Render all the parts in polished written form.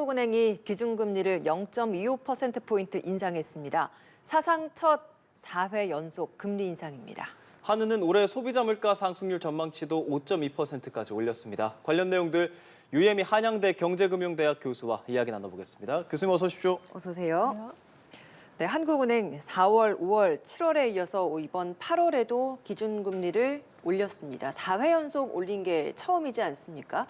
한국은행이 기준금리를 0.25%포인트 인상했습니다. 사상 첫 4회 연속 금리 인상입니다. 한은은 올해 소비자 물가 상승률 전망치도 5.2%까지 올렸습니다. 관련 내용들 유예미 한양대 경제금융대학 교수와 이야기 나눠보겠습니다. 교수님 어서 오십시오. 어서 오세요. 네, 한국은행 4월, 5월, 7월에 이어서 이번 8월에도 기준금리를 올렸습니다. 4회 연속 올린 게 처음이지 않습니까?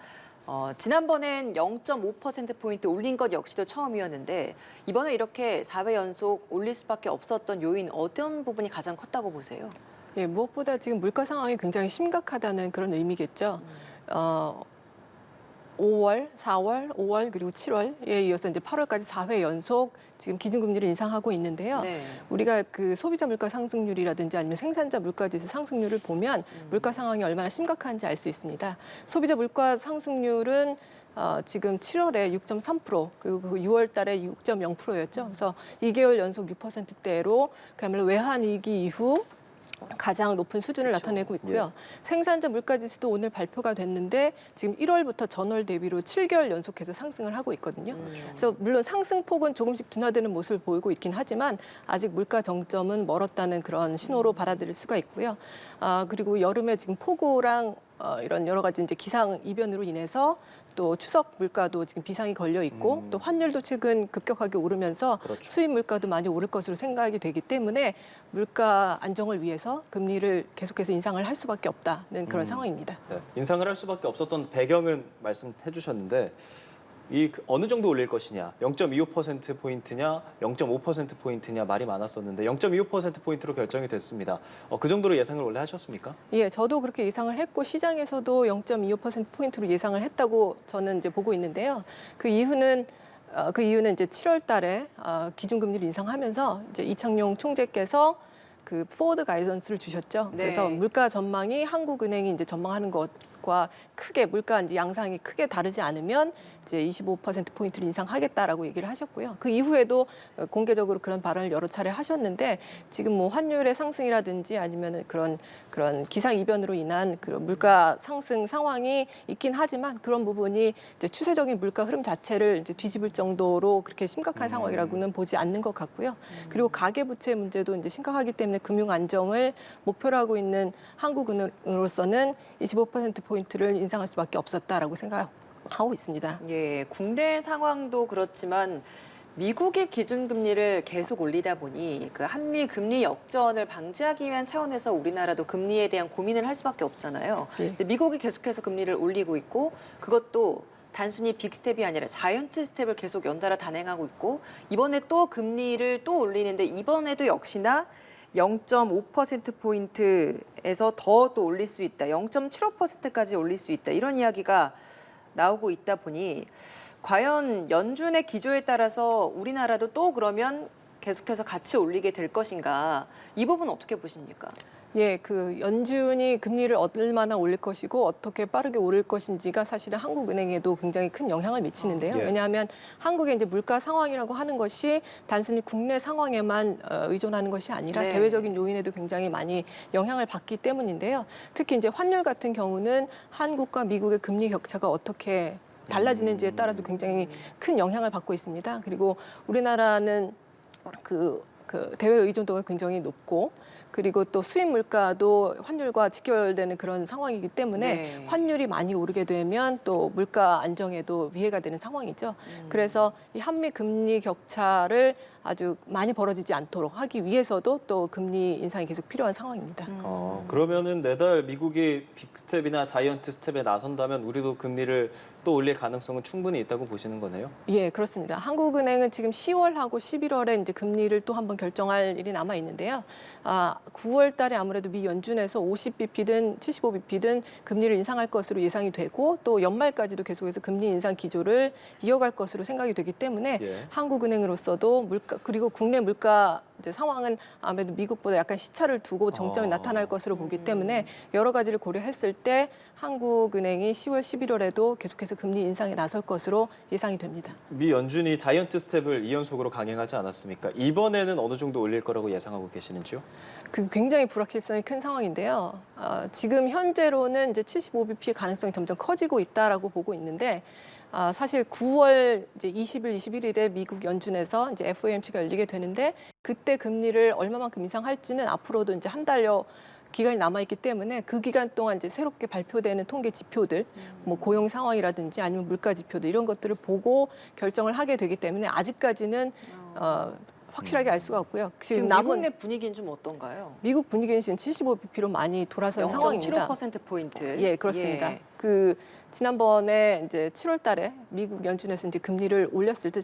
지난번엔 0.5%포인트 올린 것 역시도 처음이었는데 이번에 이렇게 4회 연속 올릴 수밖에 없었던 요인 어떤 부분이 가장 컸다고 보세요? 예, 무엇보다 지금 물가 상황이 굉장히 심각하다는 그런 의미겠죠. 5월, 4월, 5월 그리고 7월에 이어서 이제 8월까지 4회 연속 지금 기준금리를 인상하고 있는데요. 네. 우리가 그 소비자 물가 상승률이라든지 아니면 생산자 물가지수 상승률을 보면 물가 상황이 얼마나 심각한지 알 수 있습니다. 소비자 물가 상승률은 지금 7월에 6.3% 그리고 그 6월 달에 6.0%였죠. 그래서 2개월 연속 6%대로 그야말로 외환위기 이후 가장 높은 수준을 그렇죠. 나타내고 있고요. 생산자 물가지수도 오늘 발표가 됐는데 지금 1월부터 전월 대비로 7개월 연속해서 상승을 하고 있거든요. 그래서 물론 상승폭은 조금씩 둔화되는 모습을 보이고 있긴 하지만 아직 물가 정점은 멀었다는 그런 신호로 받아들일 수가 있고요. 그리고 여름에 지금 폭우랑 이런 여러 가지 이제 기상 이변으로 인해서 또 추석 물가도 지금 비상이 걸려 있고 또 환율도 최근 급격하게 오르면서 그렇죠. 수입 물가도 많이 오를 것으로 생각이 되기 때문에 물가 안정을 위해서 금리를 계속해서 인상을 할 수밖에 없다는 그런 상황입니다. 네, 인상을 할 수밖에 없었던 배경은 말씀해 주셨는데 어느 정도 올릴 것이냐, 0.25%포인트냐, 0.5%포인트냐 말이 많았었는데 0.25%포인트로 결정이 됐습니다. 그 정도로 예상을 원래 하셨습니까? 예, 저도 그렇게 예상을 했고 시장에서도 0.25%포인트로 예상을 했다고 저는 이제 보고 있는데요. 그 이유는 이제 7월 달에 기준금리를 인상하면서 이제 이창용 총재께서 그 포워드 가이던스를 주셨죠. 네. 그래서 물가 전망이 한국은행이 이제 전망하는 것과 크게 물가 이제 양상이 크게 다르지 않으면 이제 25%포인트를 인상하겠다라고 얘기를 하셨고요. 그 이후에도 공개적으로 그런 발언을 여러 차례 하셨는데 지금 뭐 환율의 상승이라든지 아니면은 그런 기상 이변으로 인한 그런 물가 상승 상황이 있긴 하지만 그런 부분이 이제 추세적인 물가 흐름 자체를 이제 뒤집을 정도로 그렇게 심각한 상황이라고는 보지 않는 것 같고요. 그리고 가계부채 문제도 이제 심각하기 때문에 금융 안정을 목표로 하고 있는 한국은행으로서는 25%포인트를 인상할 수밖에 없었다라고 생각하고 있습니다. 예, 국내 상황도 그렇지만 미국의 기준금리를 계속 올리다 보니 그 한미 금리 역전을 방지하기 위한 차원에서 우리나라도 금리에 대한 고민을 할 수밖에 없잖아요. 예. 근데 미국이 계속해서 금리를 올리고 있고 그것도 단순히 빅스텝이 아니라 자이언트 스텝을 계속 연달아 단행하고 있고 이번에 또 금리를 또 올리는데 이번에도 역시나 0.5%포인트에서 더 또 올릴 수 있다. 0.75%까지 올릴 수 있다. 이런 이야기가 나오고 있다 보니 과연 연준의 기조에 따라서 우리나라도 또 그러면 계속해서 같이 올리게 될 것인가? 이 부분 어떻게 보십니까? 예, 그 연준이 금리를 얼마나 올릴 것이고 어떻게 빠르게 오를 것인지가 사실은 한국은행에도 굉장히 큰 영향을 미치는데요. 예. 왜냐하면 한국의 이제 물가 상황이라고 하는 것이 단순히 국내 상황에만 의존하는 것이 아니라 네. 대외적인 요인에도 굉장히 많이 영향을 받기 때문인데요. 특히 이제 환율 같은 경우는 한국과 미국의 금리 격차가 어떻게 달라지는지에 따라서 굉장히 큰 영향을 받고 있습니다. 그리고 우리나라는 그 대외 의존도가 굉장히 높고 그리고 또 수입 물가도 환율과 직결되는 그런 상황이기 때문에 네. 환율이 많이 오르게 되면 또 물가 안정에도 위해가 되는 상황이죠. 그래서 이 한미 금리 격차를 아주 많이 벌어지지 않도록 하기 위해서도 또 금리 인상이 계속 필요한 상황입니다. 그러면은 내달 미국이 빅스텝이나 자이언트 스텝에 나선다면 우리도 금리를 또 올릴 가능성은 충분히 있다고 보시는 거네요? 예, 그렇습니다. 한국은행은 지금 10월하고 11월에 이제 금리를 또 한번 결정할 일이 남아 있는데요. 9월 달에 아무래도 미 연준에서 50bp든 75bp든 금리를 인상할 것으로 예상이 되고 또 연말까지도 계속해서 금리 인상 기조를 이어갈 것으로 생각이 되기 때문에 예. 한국은행으로서도 물가 그리고 국내 물가 이제 상황은 아무래도 미국보다 약간 시차를 두고 정점이 나타날 것으로 보기 때문에 여러 가지를 고려했을 때 한국은행이 10월, 11월에도 계속해서 금리 인상에 나설 것으로 예상이 됩니다. 미 연준이 자이언트 스텝을 2연속으로 강행하지 않았습니까? 이번에는 어느 정도 올릴 거라고 예상하고 계시는지요? 그 굉장히 불확실성이 큰 상황인데요. 지금 현재로는 이제 75bp의 가능성이 점점 커지고 있다라고 보고 있는데 사실 9월 이제 20일, 21일에 미국 연준에서 이제 FOMC가 열리게 되는데 그때 금리를 얼마만큼 인상할지는 앞으로도 이제 한 달여 기간이 남아 있기 때문에 그 기간 동안 이제 새롭게 발표되는 통계 지표들, 뭐 고용 상황이라든지 아니면 물가 지표들 이런 것들을 보고 결정을 하게 되기 때문에 아직까지는 확실하게 알 수가 없고요. 지금 미국 내 분위기는 좀 어떤가요? 미국 분위기는 지금 75bp로 많이 돌아선 상황입니다. 0.75%포인트. 예, 그렇습니다. 예. 그 지난번에 이제 7월 달에 미국 연준에서 이제 금리를 올렸을 때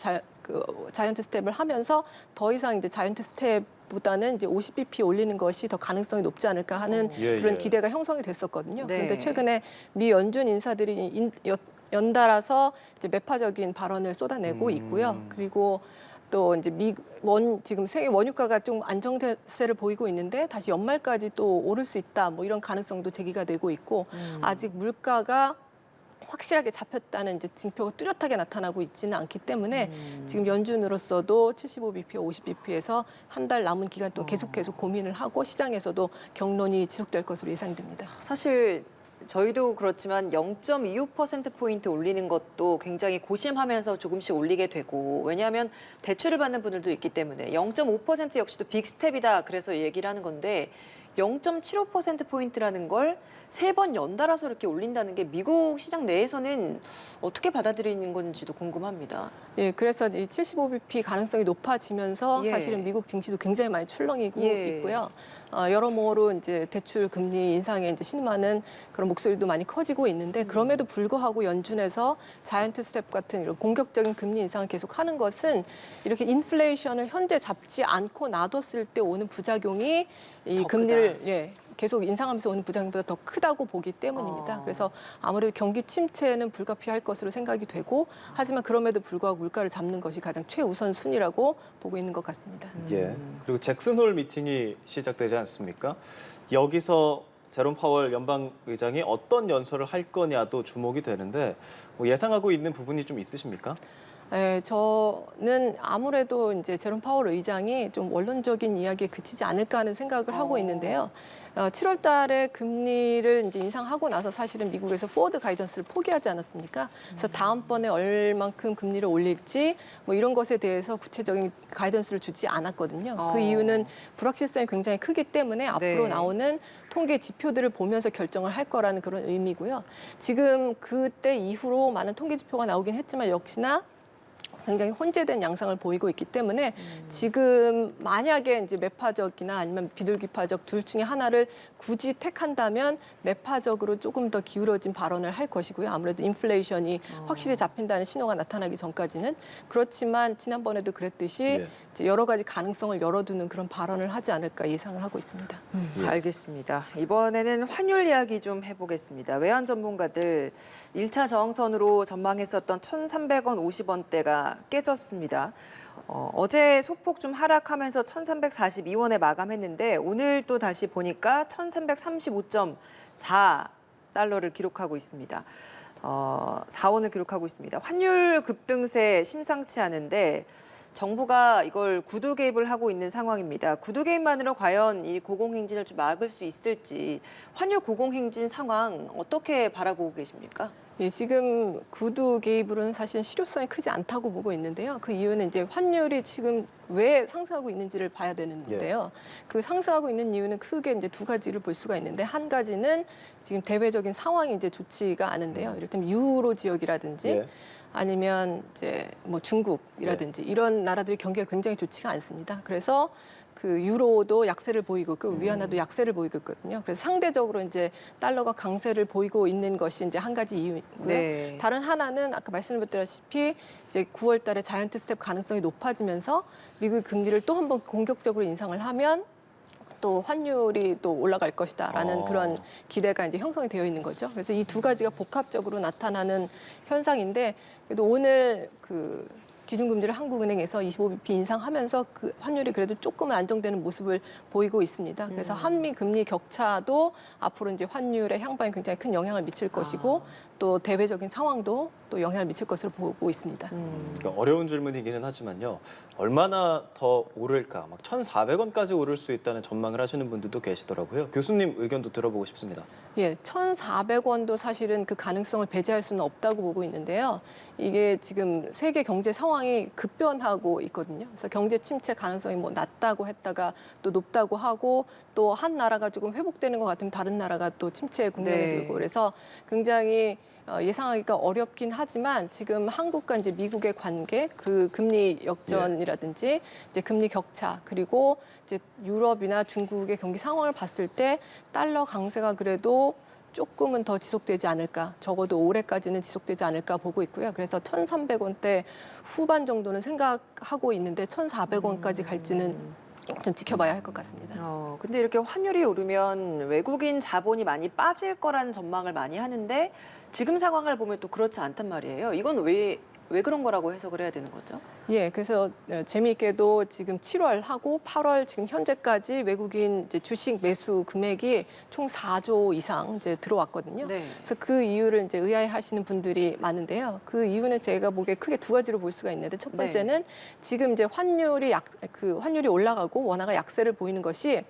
자이언트 스텝을 하면서 더 이상 이제 자이언트 스텝보다는 이제 50bp 올리는 것이 더 가능성이 높지 않을까 하는 그런 기대가 형성이 됐었거든요. 네. 그런데 최근에 미 연준 인사들이 연달아서 이제 매파적인 발언을 쏟아내고 있고요. 그리고 또 이제 지금 세계 원유가가 좀 안정세를 보이고 있는데 다시 연말까지 또 오를 수 있다. 뭐 이런 가능성도 제기가 되고 있고 아직 물가가 확실하게 잡혔다는 이제 징표가 뚜렷하게 나타나고 있지는 않기 때문에 지금 연준으로서도 75bp, 50bp에서 한 달 남은 기간 동안 계속 고민을 하고 시장에서도 경론이 지속될 것으로 예상이 됩니다. 사실 저희도 그렇지만 0.25%포인트 올리는 것도 굉장히 고심하면서 조금씩 올리게 되고 왜냐하면 대출을 받는 분들도 있기 때문에 0.5% 역시도 빅스텝이다 그래서 얘기를 하는 건데 0.75%포인트라는 걸 3번 연달아서 이렇게 올린다는 게 미국 시장 내에서는 어떻게 받아들이는 건지도 궁금합니다. 예, 그래서 이 75bp 가능성이 높아지면서 예. 사실은 미국 증시도 굉장히 많이 출렁이고 예. 있고요. 여러모로 이제 대출 금리 인상에 이제 신임하는 그런 목소리도 많이 커지고 있는데 그럼에도 불구하고 연준에서 자이언트 스텝 같은 이런 공격적인 금리 인상을 계속하는 것은 이렇게 인플레이션을 현재 잡지 않고 놔뒀을 때 오는 부작용이 이 더 금리를 크다. 계속 인상하면서 오는 부작용보다 더 크다고 보기 때문입니다. 그래서 아무래도 경기 침체는 불가피할 것으로 생각이 되고 하지만 그럼에도 불구하고 물가를 잡는 것이 가장 최우선 순위라고 보고 있는 것 같습니다. 예. 그리고 잭슨홀 미팅이 시작되지 않습니까? 여기서 제롬 파월 연방 의장이 어떤 연설을 할 거냐도 주목이 되는데 뭐 예상하고 있는 부분이 좀 있으십니까? 네, 저는 아무래도 이제 제롬 파월 의장이 좀 원론적인 이야기에 그치지 않을까 하는 생각을 하고 있는데요. 7월 달에 금리를 이제 인상하고 나서 사실은 미국에서 포워드 가이던스를 포기하지 않았습니까? 그래서 다음번에 얼만큼 금리를 올릴지 뭐 이런 것에 대해서 구체적인 가이던스를 주지 않았거든요. 그 이유는 불확실성이 굉장히 크기 때문에 앞으로 네. 나오는 통계 지표들을 보면서 결정을 할 거라는 그런 의미고요. 지금 그때 이후로 많은 통계 지표가 나오긴 했지만 역시나 굉장히 혼재된 양상을 보이고 있기 때문에 지금 만약에 이제 매파적이나 아니면 비둘기파적 둘 중에 하나를 굳이 택한다면 매파적으로 조금 더 기울어진 발언을 할 것이고요. 아무래도 인플레이션이 확실히 잡힌다는 신호가 나타나기 전까지는 그렇지만 지난번에도 그랬듯이 예. 이제 여러 가지 가능성을 열어두는 그런 발언을 하지 않을까 예상을 하고 있습니다. 예. 알겠습니다. 이번에는 환율 이야기 좀 해보겠습니다. 외환 전문가들 1차 저항선으로 전망했었던 1,300원 50원대가 깨졌습니다. 어제 소폭 좀 하락하면서 1,342원에 마감했는데 오늘 또 다시 보니까 1,335.4달러를 기록하고 있습니다. 4원을 기록하고 있습니다. 환율 급등세 심상치 않은데 정부가 이걸 구두 개입을 하고 있는 상황입니다. 구두 개입만으로 과연 이 고공행진을 좀 막을 수 있을지 환율 고공행진 상황 어떻게 바라보고 계십니까? 예, 지금 구두 개입으로는 사실 실효성이 크지 않다고 보고 있는데요. 그 이유는 이제 환율이 지금 왜 상승하고 있는지를 봐야 되는데요. 그 상승하고 있는 이유는 크게 이제 두 가지를 볼 수가 있는데 한 가지는 지금 대외적인 상황이 이제 좋지가 않은데요. 이를테면 유로 지역이라든지 예. 아니면 이제 뭐 중국이라든지 이런 나라들이 경기가 굉장히 좋지가 않습니다. 그래서 그 유로도 약세를 보이고 그 위안화도 약세를 보이고 있거든요. 그래서 상대적으로 이제 달러가 강세를 보이고 있는 것이 이제 한 가지 이유이고요. 네. 다른 하나는 아까 말씀드렸다시피 이제 9월 달에 자이언트 스텝 가능성이 높아지면서 미국의 금리를 또 한 번 공격적으로 인상을 하면 또 환율이 또 올라갈 것이다라는 그런 기대가 이제 형성이 되어 있는 거죠. 그래서 이 두 가지가 복합적으로 나타나는 현상인데 그래도 오늘 그 기준금리를 한국은행에서 25bp 인상하면서 그 환율이 그래도 조금은 안정되는 모습을 보이고 있습니다. 그래서 한미 금리 격차도 앞으로 이제 환율의 향방에 굉장히 큰 영향을 미칠 것이고 또 대외적인 상황도 또 영향을 미칠 것으로 보고 있습니다. 그러니까 어려운 질문이기는 하지만요. 얼마나 더 오를까? 막 1,400원까지 오를 수 있다는 전망을 하시는 분들도 계시더라고요. 교수님 의견도 들어보고 싶습니다. 예, 1,400원도 사실은 그 가능성을 배제할 수는 없다고 보고 있는데요. 이게 지금 세계 경제 상황이 급변하고 있거든요. 그래서 경제 침체 가능성이 뭐 낮다고 했다가 또 높다고 하고 또 한 나라가 조금 회복되는 것 같으면 다른 나라가 또 침체 국면에 네. 들고 그래서 굉장히 예상하기가 어렵긴 하지만 지금 한국과 이제 미국의 관계, 그 금리 역전이라든지 이제 금리 격차 그리고 이제 유럽이나 중국의 경기 상황을 봤을 때 달러 강세가 그래도 조금은 더 지속되지 않을까, 적어도 올해까지는 지속되지 않을까 보고 있고요. 그래서 1,300원대 후반 정도는 생각하고 있는데 1,400원까지 갈지는 좀 지켜봐야 할 것 같습니다. 근데 이렇게 환율이 오르면 외국인 자본이 많이 빠질 거라는 전망을 많이 하는데 지금 상황을 보면 또 그렇지 않단 말이에요. 이건 왜 그런 거라고 해석을 해야 되는 거죠? 예, 그래서 재미있게도 지금 7월 하고 8월 지금 현재까지 외국인 이제 주식 매수 금액이 총 4조 이상 이제 들어왔거든요. 네. 그래서 그 이유를 이제 의아해하시는 분들이 많은데요. 그 이유는 제가 보기에 크게 두 가지로 볼 수가 있는데 첫 번째는 지금 이제 환율이 올라가고 원화가 약세를 보이는 것이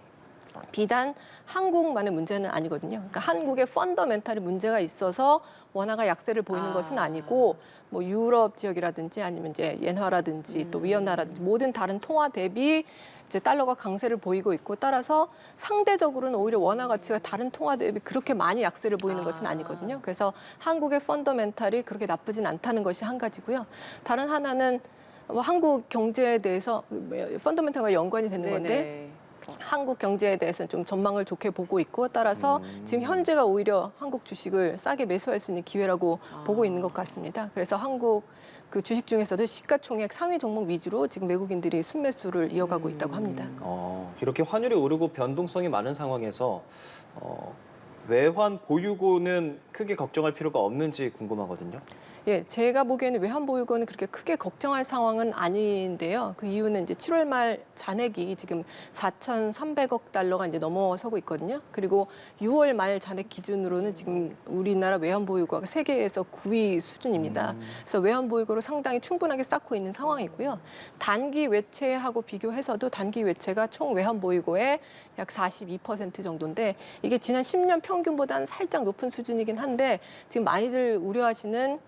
비단 한국만의 문제는 아니거든요. 그러니까 한국의 펀더멘탈이 문제가 있어서 원화가 약세를 보이는 것은 아니고 뭐 유럽 지역이라든지 아니면 이제 엔화라든지 또 위안화라든지 모든 다른 통화 대비 이제 달러가 강세를 보이고 있고 따라서 상대적으로는 오히려 원화 가치가 다른 통화 대비 그렇게 많이 약세를 보이는 것은 아니거든요. 그래서 한국의 펀더멘탈이 그렇게 나쁘진 않다는 것이 한 가지고요. 다른 하나는 뭐 한국 경제에 대해서 펀더멘탈과 연관이 되는 건데 네네. 한국 경제에 대해서는 좀 전망을 좋게 보고 있고 따라서 지금 현재가 오히려 한국 주식을 싸게 매수할 수 있는 기회라고 보고 있는 것 같습니다. 그래서 한국 그 주식 중에서도 시가총액 상위 종목 위주로 지금 외국인들이 순매수를 이어가고 있다고 합니다. 이렇게 환율이 오르고 변동성이 많은 상황에서 외환 보유고는 크게 걱정할 필요가 없는지 궁금하거든요. 예, 제가 보기에는 외환 보유고는 그렇게 크게 걱정할 상황은 아닌데요. 그 이유는 이제 7월 말 잔액이 지금 4,300억 달러가 이제 넘어서고 있거든요. 그리고 6월 말 잔액 기준으로는 지금 우리나라 외환 보유고가 세계에서 9위 수준입니다. 그래서 외환 보유고를 상당히 충분하게 쌓고 있는 상황이고요. 단기 외채하고 비교해서도 단기 외채가 총 외환 보유고의 약 42% 정도인데 이게 지난 10년 평균보다는 살짝 높은 수준이긴 한데 지금 많이들 우려하시는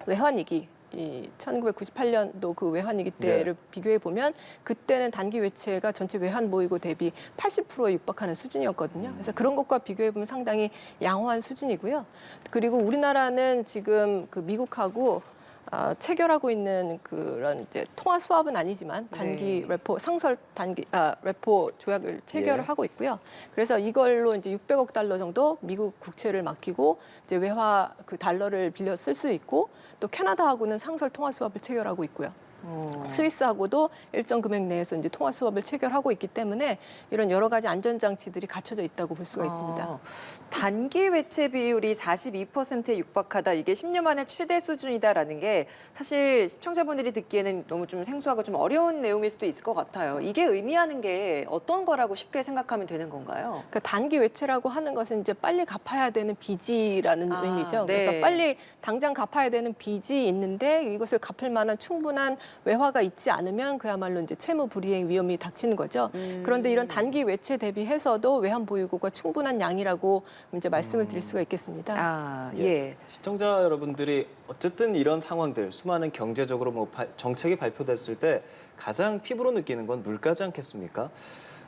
외환위기, 이 1998년도 그 외환위기 때를 비교해 보면 그때는 단기 외채가 전체 외환 보유고 대비 80%에 육박하는 수준이었거든요. 그래서 그런 것과 비교해 보면 상당히 양호한 수준이고요. 그리고 우리나라는 지금 그 미국하고 체결하고 있는 그런 이제 통화 수합은 아니지만 단기 레포 상설 단기 레포 조약을 체결을 하고 있고요. 그래서 이걸로 이제 600억 달러 정도 미국 국채를 맡기고 이제 외화 그 달러를 빌려 쓸 수 있고 또 캐나다하고는 상설 통화 수합을 체결하고 있고요. 스위스하고도 일정 금액 내에서 이제 통화 수합을 체결하고 있기 때문에 이런 여러 가지 안전 장치들이 갖춰져 있다고 볼 수가 있습니다. 단기 외채 비율이 42%에 육박하다. 이게 10년 만에 최대 수준이다라는 게 사실 시청자분들이 듣기에는 너무 좀 생소하고 좀 어려운 내용일 수도 있을 것 같아요. 이게 의미하는 게 어떤 거라고 쉽게 생각하면 되는 건가요? 그러니까 단기 외채라고 하는 것은 이제 빨리 갚아야 되는 빚이라는 의미죠. 네. 그래서 빨리 당장 갚아야 되는 빚이 있는데 이것을 갚을 만한 충분한 외화가 있지 않으면 그야말로 이제 채무 불이행 위험이 닥치는 거죠. 그런데 이런 단기 외채 대비해서도 외환 보유고가 충분한 양이라고 이제 말씀을 드릴 수가 있겠습니다. 시청자 여러분들이 어쨌든 이런 상황들, 수많은 경제적으로 뭐 정책이 발표됐을 때 가장 피부로 느끼는 건 물가지 않겠습니까?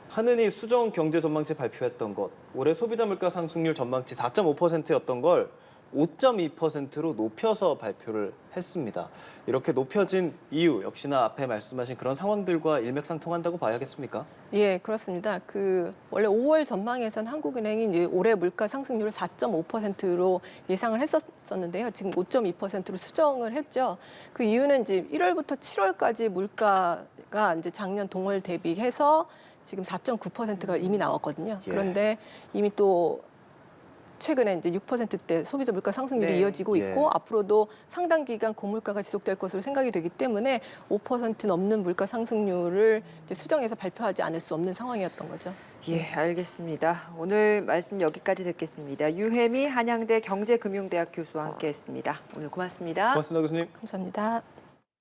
한은이 수정 경제 전망치 발표했던 것, 올해 소비자 물가 상승률 전망치 4.5%였던 걸 5.2%로 높여서 발표를 했습니다. 이렇게 높여진 이유 역시나 앞에 말씀하신 그런 상황들과 일맥상통한다고 봐야겠습니까? 예, 그렇습니다. 그 원래 5월 전망에서는 한국은행이 이제 올해 물가 상승률을 4.5%로 예상을 했었는데요. 지금 5.2%로 수정을 했죠. 그 이유는 이제 1월부터 7월까지 물가가 이제 작년 동월 대비해서 지금 4.9%가 이미 나왔거든요. 그런데 이미 또 최근에 이제 6%대 소비자 물가 상승률이 네. 이어지고 예. 있고 앞으로도 상당 기간 고물가가 지속될 것으로 생각이 되기 때문에 5% 넘는 물가 상승률을 이제 수정해서 발표하지 않을 수 없는 상황이었던 거죠. 예, 알겠습니다. 오늘 말씀 여기까지 듣겠습니다. 유혜미 한양대 경제금융대학 교수와 함께했습니다. 오늘 고맙습니다. 고맙습니다, 교수님. 감사합니다.